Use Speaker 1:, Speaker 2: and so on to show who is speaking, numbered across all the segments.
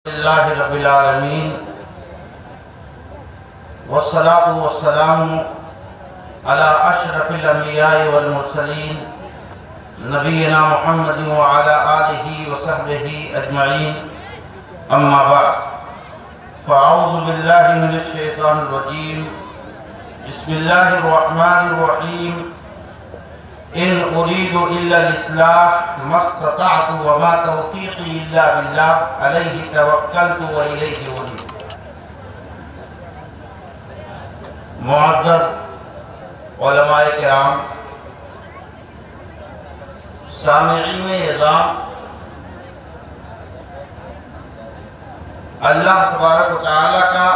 Speaker 1: اللہ رب العالمین والصلاة والسلام علی اشرف الانبیاء والمرسلین نبینا محمد وعلی آلہ وصحبہ اجمعین اما بعد فاعوذ باللہ من الشیطان الرجیم بسم اللہ الرحمن الرحیم ان اريد الا الاصلاح ما استطعت وما توفيقي الا بالله عليه توكلت واليه انيب۔ معزز علماء کرام، سامعین اعظام، اللہ تبارک و تعالی کا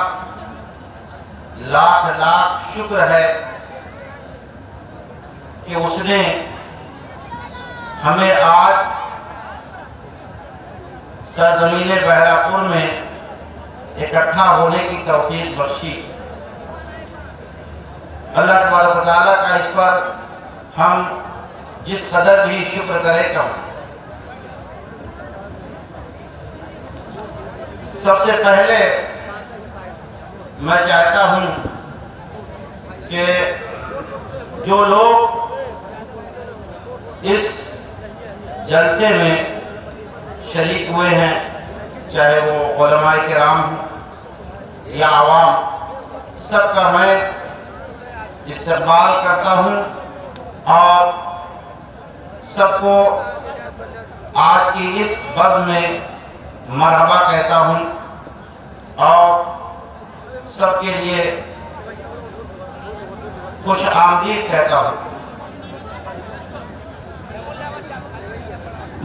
Speaker 1: لاکھ لاکھ شکر ہے کہ اس نے ہمیں آج سرزمین بہراپور میں اکٹھا ہونے کی توفیق بخشی۔ اللہ تبارک و تعالیٰ کا اس پر ہم جس قدر بھی شکر کریں کم۔ سب سے پہلے میں چاہتا ہوں کہ جو لوگ اس جلسے میں شریک ہوئے ہیں، چاہے وہ علماء کرام یا عوام، سب کا میں استقبال کرتا ہوں اور سب کو آج کی اس بد میں مرحبا کہتا ہوں اور سب کے لیے خوش آمدید کہتا ہوں۔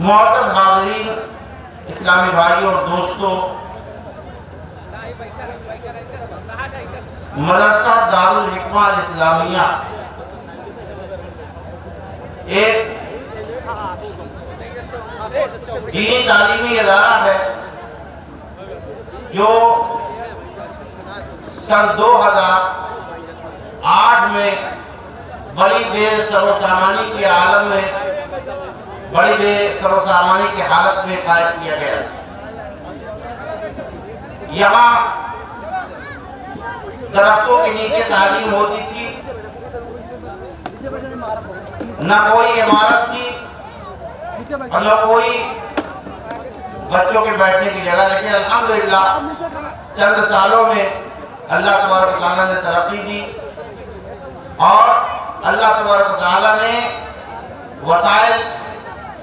Speaker 1: معزز حاضرین، اسلامی بھائی اور دوستوں، مدرسہ دارالحکمہ الاسلامیہ ایک دینی تعلیمی ادارہ ہے جو سن 2008 میں بڑی بے سر و سامانی کے عالم میں بڑی بے سر و سامانی کی حالت میں قائم کیا گیا۔ یہاں درختوں کے نیچے تعلیم ہوتی تھی، نہ کوئی عمارت تھی اور نہ کوئی بچوں کے بیٹھنے کی جگہ، لیکن الحمدللہ چند سالوں میں اللہ تبارک و تعالیٰ نے ترقی دی اور اللہ تبارک و تعالیٰ نے وسائل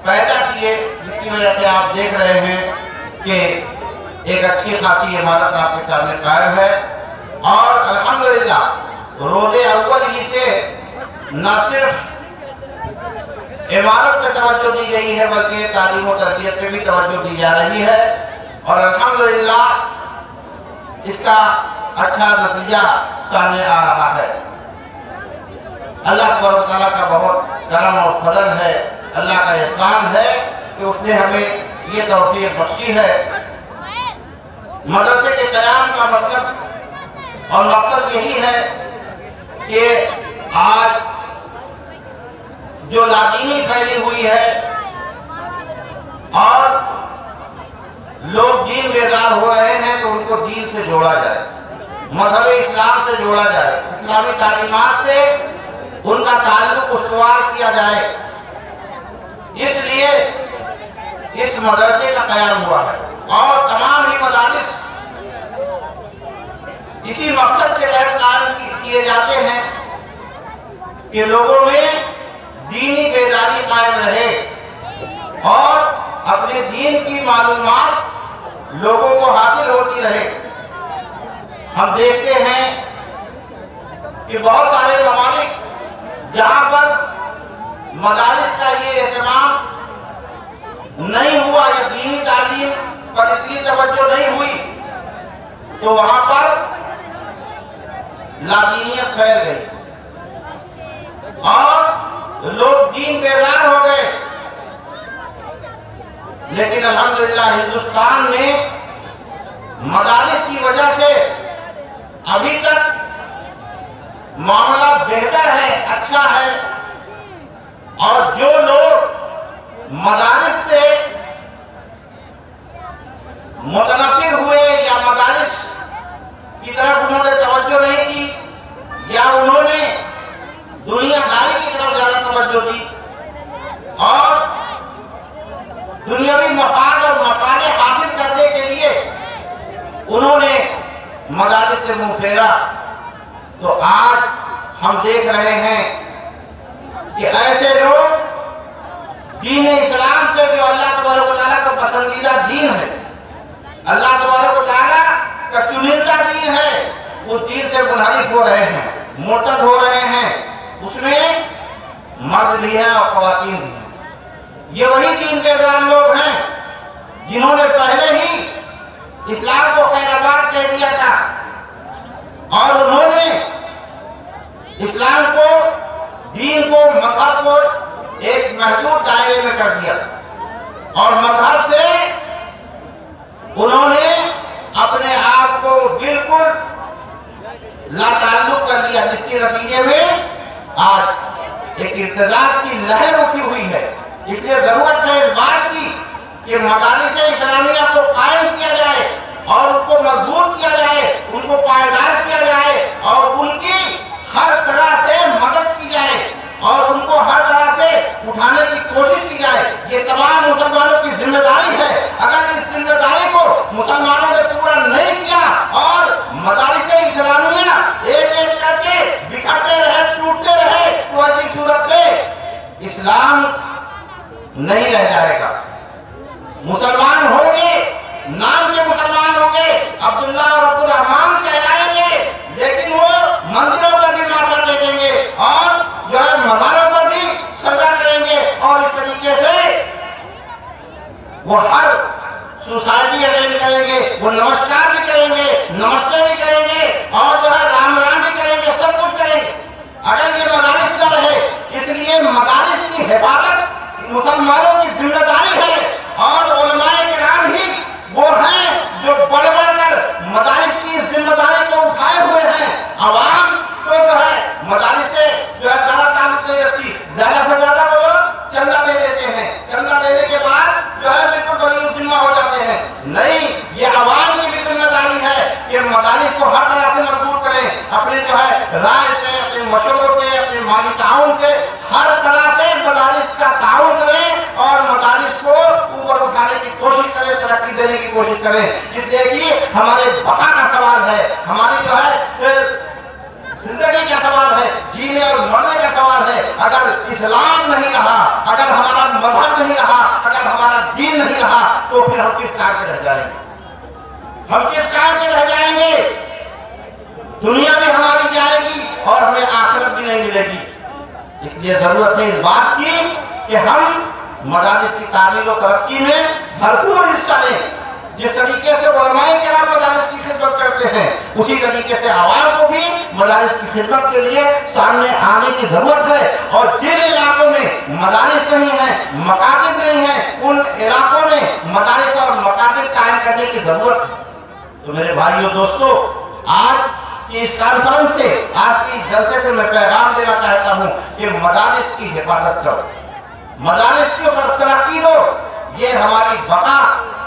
Speaker 1: پیدا کیے، جس کی وجہ سے آپ دیکھ رہے ہیں کہ ایک اچھی خاصی عمارت آپ کے سامنے قائم ہے۔ اور الحمدللہ روز اول ہی سے نہ صرف عمارت پہ توجہ دی گئی ہے بلکہ تعلیم و تربیت پہ بھی توجہ دی جا رہی ہے اور الحمدللہ اس کا اچھا نتیجہ سامنے آ رہا ہے۔ اللہ تبارک و تعالیٰ کا بہت کرم اور فضل ہے، اللہ کا احسان ہے کہ اس نے ہمیں یہ توفیق بخشی ہے۔ مدرسے کے قیام کا مطلب اور مقصد یہی ہے کہ آج جو لادینی پھیلی ہوئی ہے اور لوگ دین بیدار ہو رہے ہیں تو ان کو دین سے جوڑا جائے، مذہب اسلام سے جوڑا جائے، اسلامی تعلیمات سے ان کا تعلق استوار کیا جائے، اس لیے اس مدرسے کا قیام ہوا ہے اور تمام ہی مدارس اسی مقصد کے تحت قائم کیے جاتے ہیں کہ لوگوں میں دینی بیداری قائم رہے اور اپنے دین کی معلومات لوگوں کو حاصل ہوتی رہے۔ ہم دیکھتے ہیں کہ بہت سارے ممالک جہاں پر مدارس کا یہ اہتمام نہیں ہوا یا دینی تعلیم پر اتنی توجہ نہیں ہوئی تو وہاں پر لادینیت پھیل گئی اور لوگ دین بیدار ہو گئے، لیکن الحمدللہ ہندوستان میں مدارس کی وجہ سے ابھی تک معاملہ بہتر ہے، اچھا ہے اور جو لوگ مدارس سے متنفر کی طرف انہوں نے توجہ نہیں کی یا انہوں نے دنیا داری کی طرف زیادہ توجہ دی اور دنیاوی مفاد اور مصالح حاصل کرنے کے لیے انہوں نے مدارس سے منہ پھیرا، تو آج ہم دیکھ رہے ہیں کہ ایسے لوگ دین اسلام سے جو اللہ تبارک و تعالیٰ کا پسندیدہ دین ہے، اللہ تبارک و تعالیٰ کا چنندہ دین ہے، اس دین سے منحرف ہو رہے ہیں، مرتد ہو رہے ہیں۔ اس میں مرد بھی ہیں اور خواتین بھی ہیں۔ یہ وہی دین کے دان لوگ ہیں جنہوں نے پہلے ہی اسلام کو خیر آباد کہہ دیا تھا اور انہوں نے اسلام کو، دین کو، مذہب کو ایک محدود دائرے میں کر دیا اور مذہب سے انہوں نے اپنے آپ کو بالکل لا تعلق کر لیا، جس کے نتیجے میں آج ایک ارتداد کی لہر اٹھی ہوئی ہے۔ اس لیے ضرورت ہے اس بات کی کہ مدارس اسلامیہ کو قائم کیا جائے اور ان کو مضبوط کیا جائے، ان کو پائیدار کیا جائے اور ان کی ہر طرح سے مدد کی جائے اور ان کو ہر طرح سے اٹھانے کی کوشش کی جائے۔ یہ تمام مسلمانوں کی ذمہ داری ہے۔ اگر اس ذمہ داری کو مسلمانوں نے پورا نہیں کیا اور مدارس اسلامیہ ایک ایک کر کے بکھرتے رہے، ٹوٹتے رہے، تو ایسی صورت میں اسلام نہیں رہ جائے گا۔ مسلمان ہوں گے، نام کے مسلمان ہوں گے، عبداللہ اور عبد الرحمن کہلائیں گے، لیکن وہ مندروں پر بھی ماتھا ٹیکیں گے اور جو ہے مزاروں پر بھی سجدہ کریں گے اور اس طریقے سے وہ ہر سوسائٹی اٹینڈ کریں گے، وہ نمسکار بھی کریں گے، نمستے بھی کریں گے اور جو ہے رام رام بھی کریں گے، سب کچھ کریں گے اگر یہ مدارس نہ رہے۔ اس لیے مدارس کی حفاظت مسلمانوں کی ذمہ داری ہے اور علماء کرام ہی وہ ہیں جو بڑھ بڑھ کر مدارس کی ذمہ داری کو اٹھائے ہوئے ہیں۔ عوام تو جو ہے مدارس سے جو ہے زیادہ تعلق نہیں رکھتی، زیادہ سے زیادہ وہ لوگ چندہ دے دیتے ہیں، چندہ دینے کے بعد جو ہے بالکل بڑی ذمہ ہو جاتے ہیں۔ نہیں، یہ عوام کی بھی ذمہ داری ہے کہ مدارس کو ہر طرح سے مضبوط کریں، اپنے جو ہے رائے سے، اپنے مشوروں سے، اپنے مالی تعاون سے ہر طرح سے مدارس کا تعاون کریں اور مدارس کو اوپر اٹھانے کی کوشش کریں، ترقی دینے کی کوشش کریں، اس لیے کہ ہمارے بقا کا سوال ہے، ہماری جو ہے زندگی کا سوال ہے، جینے اور مرنے کا سوال ہے۔ اگر اسلام نہیں رہا، اگر ہمارا مذہب نہیں رہا، اگر ہمارا دین نہیں رہا، تو پھر ہم کس کام کے رہ جائیں گے؟ ہم کس کام کے رہ جائیں گے؟ دنیا بھی ہماری جائے گی اور ہمیں آخرت بھی نہیں ملے گی۔ اس لیے ضرورت ہے اس بات کی کہ ہم مدارس کی تعمیر و ترقی میں بھرپور حصہ لیں۔ جس طریقے سے علماء کرام مدارس کی خدمت کرتے ہیں، اسی طریقے سے عوام کو بھی مدارس کی خدمت کے لیے سامنے آنے کی ضرورت ہے اور جن علاقوں میں مدارس نہیں ہیں، مکاتب نہیں ہیں، ان علاقوں میں مدارس اور مکاتب قائم کرنے کی ضرورت ہے۔ تو میرے بھائیو دوستو، آج کی اس کانفرنس سے، آج کی جلسے سے میں پیغام دینا چاہتا ہوں کہ مدارس کی حفاظت کرو، مدارس کی ترقی دو۔ یہ ہماری بقا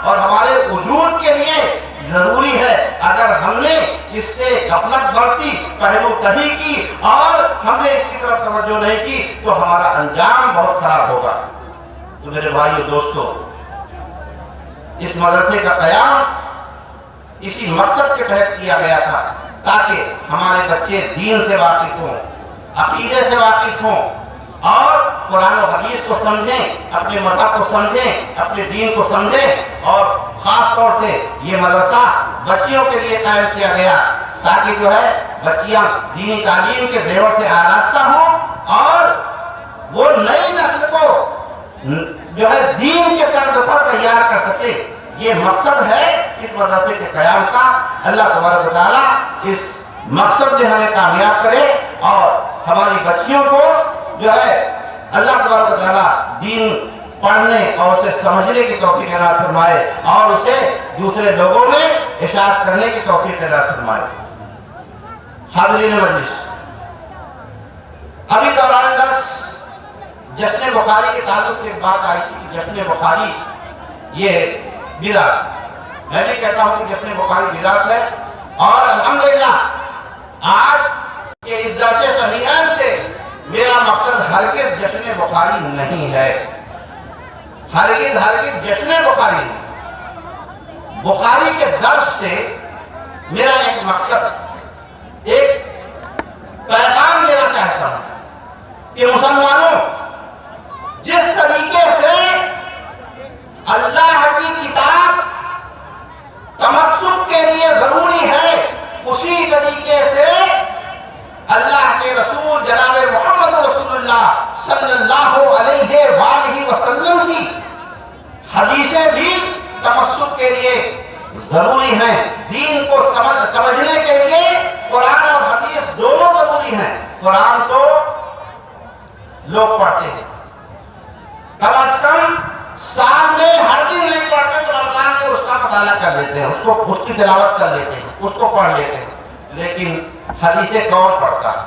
Speaker 1: اور ہمارے وجود کے لیے ضروری ہے۔ اگر ہم نے اس سے غفلت برتی، پہلو تہی کی اور ہم نے اس کی طرف توجہ نہیں کی تو ہمارا انجام بہت خراب ہوگا۔ تو میرے بھائیو دوستو، اس مدرسے کا قیام اسی مقصد کے تحت کیا گیا تھا تاکہ ہمارے بچے دین سے واقف ہوں، عقیدے سے واقف ہوں اور قرآن و حدیث کو سمجھیں، اپنے مذہب کو سمجھیں، اپنے دین کو سمجھیں۔ اور خاص طور سے یہ مدرسہ بچیوں کے لیے قائم کیا گیا تاکہ جو ہے بچیاں دینی تعلیم کے زیور سے آراستہ ہوں اور وہ نئی نسل کو جو ہے دین کے طرز پر تیار کر سکے۔ یہ مقصد ہے اس مدرسے کے قیام کا۔ اللہ تبارک و تعالیٰ اس مقصد میں ہمیں کامیاب کرے اور ہماری بچیوں کو جو ہے اللہ تبارک و تعالیٰ دین پڑھنے اور اسے سمجھنے کی توفیق عنایت فرمائے اور اسے دوسرے لوگوں میں اشاعت کرنے کی توفیق عنایت فرمائے۔ حاضرین مجلس، ابھی دوران درس جشن بخاری کے تعلق سے ایک بات آئی تھی کہ جشن بخاری یہ بدعت، میں بھی کہتا ہوں کہ جشن بخاری بدعت ہے اور الحمدللہ آج کے اس درس صحیحین سے میرا مقصد ہرگز جشن بخاری نہیں ہے، ہرگز جشن بخاری نہیں۔ بخاری کے درس سے میرا ایک مقصد، ایک پیغام دینا چاہتا ہوں کہ مسلمانوں، جس طریقے سے اللہ کی کتاب تمسک کے لیے ضروری ہے، اسی طریقے سے اللہ کے رسول جناب محمد رسول اللہ صلی اللہ علیہ وآلہ وسلم کی حدیثیں بھی تمسک کے لیے ضروری ہیں۔ دین کو سمجھنے کے لیے قرآن اور حدیث دونوں ضروری ہیں۔ قرآن تو لوگ پڑھتے ہیں، کم از کم سال میں ہر دن نہیں پڑھتے تو رمضان میں اس کا مطالعہ کر لیتے ہیں، اس کی تلاوت کر لیتے ہیں، اس کو پڑھ لیتے ہیں۔ لیکن حدیثیں کون پڑھتا ہے؟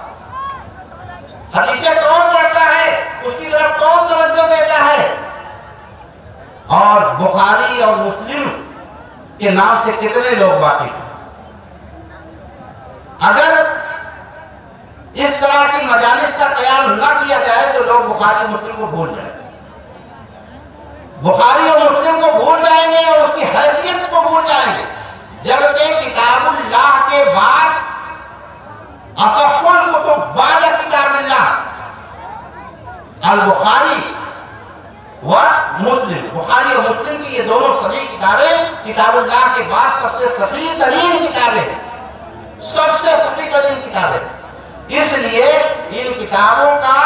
Speaker 1: حدیثیں کون پڑھتا ہے؟ اس کی طرف کون توجہ دیتا ہے؟ اور بخاری اور مسلم کے نام سے کتنے لوگ واقف ہیں؟ اگر اس طرح کی مجالس کا قیام نہ کیا جائے تو لوگ بخاری اور مسلم کو بھول جائیں گے، بخاری اور مسلم کو بھول جائیں گے اور اس کی حیثیت کو بھول جائیں گے، جبکہ کتاب اللہ کے بعد اصح الکتب بعد کتاب اللہ البخاری و مسلم، بخاری اور مسلم کی یہ دونوں صحیح کتابیں کتاب اللہ کے بعد سب سے صحیح ترین کتابیں، سب سے صحیح ترین کتابیں۔ اس لیے ان کتابوں کا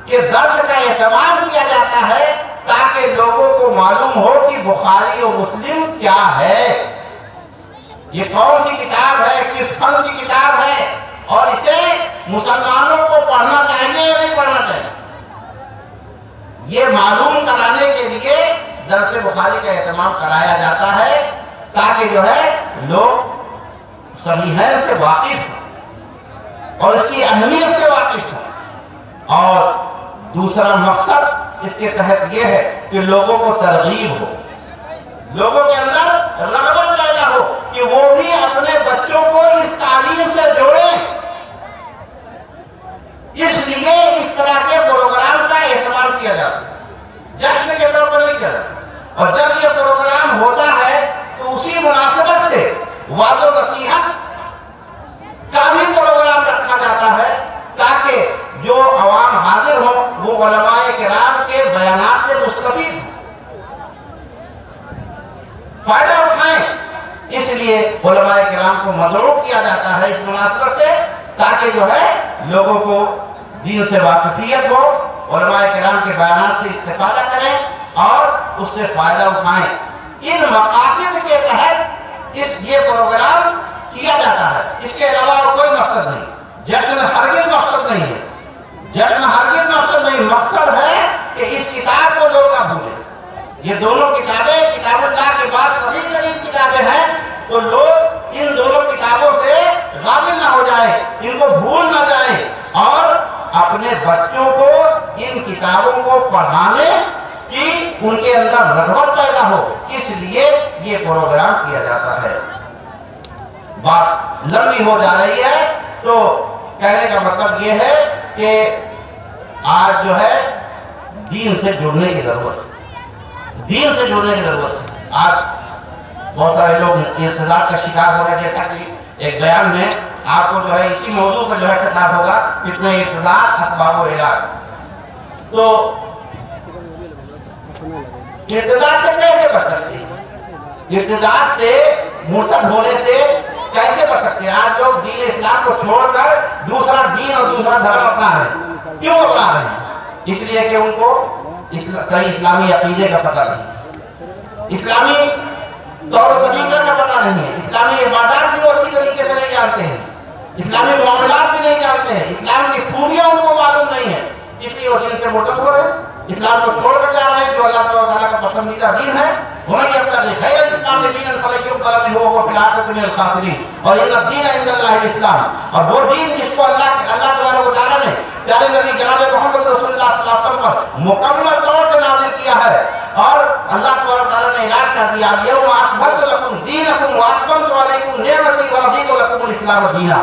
Speaker 1: کے درس کا اہتمام کیا جاتا ہے تاکہ لوگوں کو معلوم ہو کہ بخاری اور مسلم کیا ہے، یہ کون سی کتاب ہے، کس فن کی کتاب ہے، اور اسے مسلمانوں کو پڑھنا چاہیے یا نہیں پڑھنا چاہیے۔ یہ معلوم کرانے کے لیے درس بخاری کا اہتمام کرایا جاتا ہے تاکہ جو ہے لوگ صحیحین سے واقف ہوں اور اس کی اہمیت سے واقف ہوں۔ اور دوسرا مقصد اس کے تحت یہ ہے کہ لوگوں کو ترغیب ہو، لوگوں کے اندر رغبت پیدا ہو کہ وہ بھی اپنے بچوں کو اس تعلیم سے جوڑیں۔ اس لیے اس طرح کے پروگرام کا اہتمام کیا جاتا ہے، جشن کے طور پر نہیں کیا جاتا۔ اور جب یہ پروگرام ہوتا ہے تو اسی مناسبت سے وعظ و نصیحت کا بھی پروگرام رکھا جاتا ہے تاکہ جو عوام حاضر ہوں وہ علماء کرام کے بیانات سے مستفید ہوں، فائدہ اٹھائیں۔ اس لیے علماء کرام کو مدعو کیا جاتا ہے اس مناسبت سے تاکہ جو ہے لوگوں کو دین سے واقفیت ہو، علماء کرام کے بیانات سے استفادہ کریں اور اس سے فائدہ اٹھائیں۔ ان مقاصد کے تحت یہ پروگرام کیا جاتا ہے، اس کے علاوہ اور کوئی مقصد نہیں۔ جشن ہرگز مقصد نہیں ہے، جشن ہرگز مقصد نہیں، مقصد ہے کہ اس کتاب کو لوگ نہ بھولیں۔ یہ دونوں کتابیں کتاب اللہ کے بعد صحیح ترین کتابیں ہیں، تو لوگ ان دونوں کتابوں سے غافل نہ ہو جائیں، ان کو بھول نہ جائیں اور اپنے بچوں کو ان کتابوں کو پڑھانے کی ان کے اندر رغبت پیدا ہو، اس لیے یہ پروگرام کیا جاتا ہے۔ بات لمبی ہو جا رہی ہے تو کہنے کا مطلب یہ ہے کہ آج جو ہے دین سے جڑنے کی ضرورت ہے، دین سے جڑنے کی ضرورت ہے۔ آج بہت سارے لوگ ارتداد کا شکار ہو رہے ہیں، جیسا کہ ایک بیان میں آپ کو جو ہے اسی موضوع پر جو ہے خطاب ہوگا، فتنہ ارتداد اسباب و علاج۔ تو ارتداد سے کیسے بچ سکتے ہیں؟ ارتداد سے، مرتد ہونے سے کیسے بچ سکتے ہیں؟ آج لوگ دین اسلام کو چھوڑ کر دوسرا دین اور دوسرا دھرم اپنا رہے ہیں۔ کیوں اپنا رہے ہیں؟ اس لیے کہ ان کو صحیح اسلامی عقیدے کا پتہ نہیں ہے، اسلامی طور و طریقہ کا پتہ نہیں ہے، اسلامی عبادات بھی وہ اچھی طریقے سے نہیں جانتے ہیں، اسلامی معاملات بھی نہیں جانتے ہیں، اسلام کی خوبیاں ان کو معلوم نہیں ہیں، اس لیے وہ دین سے مرتد ہو رہے ہیں، اسلام کو چھوڑ کر جا رہے ہیں جو اللہ تعالیٰ کا پسندیدہ دین ہے۔ ومن يبتغي غير الاسلام دینا فلن يقبل منه وهو في الاخرة من الخاسرین، اور ان الدین عند اللہ الاسلام، اور وہ دین جس کو اللہ تبارک و تعالیٰ نے پیارے نبی جناب محمد رسول اللہ صلی اللہ علیہ وسلم پر مکمل طور سے نازل کیا ہے، اور اللہ تبارک و تعالیٰ نے اعلان کر دیا اليوم اکملت لکم دینکم واتممت علیکم نعمتی ورضیت لکم الاسلام دینا،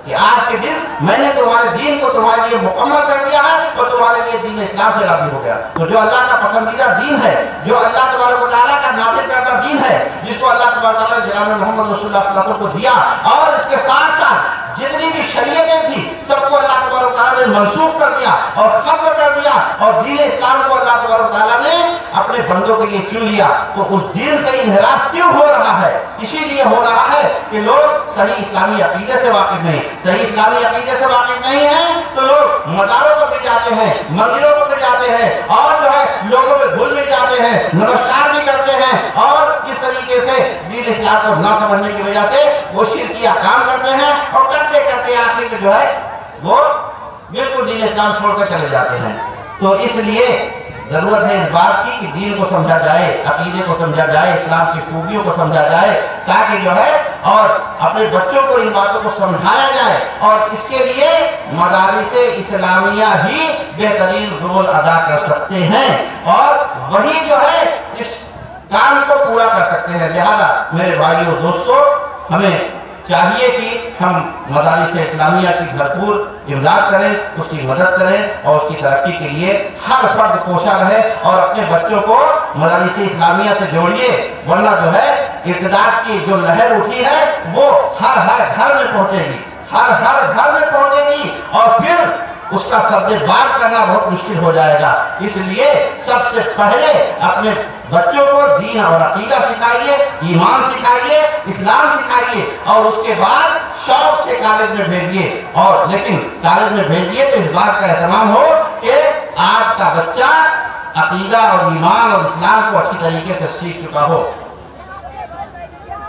Speaker 1: کہ آج کے دن میں نے تمہارے دین کو تمہارے لیے مکمل کر دیا ہے اور تمہارے لیے دین اسلام سے راضی ہو گیا۔ تو جو اللہ کا پسندیدہ دین ہے، جو اللہ تبارک و تعالیٰ کا نازل کردہ دین ہے، جس کو اللہ تبارک و تعالیٰ نے جناب محمد رسول اللہ صلی اللہ علیہ وسلم کو دیا، اور اس کے ساتھ ساتھ جتنی بھی شریعتیں تھیں سب کو اللہ تبارک و تعالیٰ نے منسوخ کر دیا اور ختم کر دیا، اور دین اسلام کو اللہ تبارک و تعالیٰ نے اپنے بندوں کے لیے چن لیا۔ تو اس دین سے انحراف کیوں ہو رہا ہے؟ اسی لیے ہو رہا ہے کہ لوگ صحیح اسلامی عقیدے سے واقف نہیں، صحیح اسلامی عقیدے سے واقف نہیں ہیں تو لوگ مزاروں پر بھی جاتے ہیں، مندروں پر بھی جاتے ہیں، اور جو ہے لوگوں میں گھل مل جاتے ہیں، نمسکار بھی کرتے ہیں، اور اس طریقے سے دین اسلام کو نہ سمجھنے کی وجہ سے وہ شرکیہ کام کرتے ہیں، اور کرتے کرتے آخر میں جو ہے وہ بالکل دین اسلام چھوڑ کر چلے جاتے ہیں۔ تو اس لیے ضرورت ہے اس بات کی کہ دین کو سمجھا جائے، عقیدے کو سمجھا جائے، اسلام کی خوبیوں کو سمجھا جائے، تاکہ جو ہے اور اپنے بچوں کو ان باتوں کو سمجھایا جائے، اور اس کے لیے مدارس اسلامیہ ہی بہترین رول ادا کر سکتے ہیں، اور وہی جو ہے اس کام کو پورا کر سکتے ہیں۔ لہذا میرے بھائیوں اور دوستوں، ہمیں چاہیے کہ ہم مدارس اسلامیہ کی بھرپور امداد کریں، اس کی مدد کریں، اور اس کی ترقی کے لیے ہر فرد کوشاں رہے، اور اپنے بچوں کو مدارس اسلامیہ سے جوڑیے، ورنہ جو ہے ارتداد کی جو لہر اٹھی ہے وہ ہر گھر میں پہنچے گی، ہر گھر میں پہنچے گی، اور پھر اس کا سد باب کرنا بہت مشکل ہو جائے گا۔ اس لیے سب سے پہلے اپنے بچوں کو دین اور عقیدہ سکھائیے، ایمان سکھائیے، اسلام سکھائیے، اور اس کے بعد شوق سے کالج میں بھیجیے، اور لیکن کالج میں بھیجیے تو اس بات کا اہتمام ہو کہ آپ کا بچہ عقیدہ اور ایمان اور اسلام کو اچھی طریقے سے سیکھ چکا ہو۔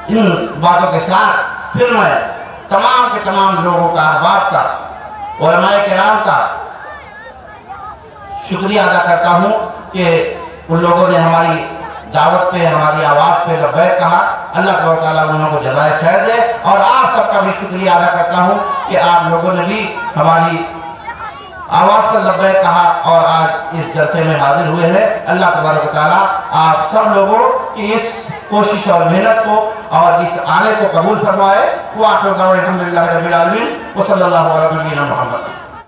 Speaker 1: ان باتوں کے ساتھ پھر میں تمام کے تمام لوگوں کا، احباب کا، علماء کرام کا شکریہ ادا کرتا ہوں کہ ان لوگوں نے ہماری دعوت پہ، ہماری آواز پہ لبیک کہا۔ اللہ تبارک تعالیٰ انہوں کو جزائے خیر دے، اور آپ سب کا بھی شکریہ ادا کرتا ہوں کہ آپ لوگوں نے بھی ہماری آواز پر لبیک کہا اور آج اس جلسے میں حاضر ہوئے ہیں۔ اللہ تبارک تعالیٰ آپ سب لوگوں کی اس کوشش اور محنت کو اور اس آنے کو قبول فرمائے۔ وآخر دعوانا الحمدللہ رب العالمین، وصلی اللہ علیہ وسلم محمد۔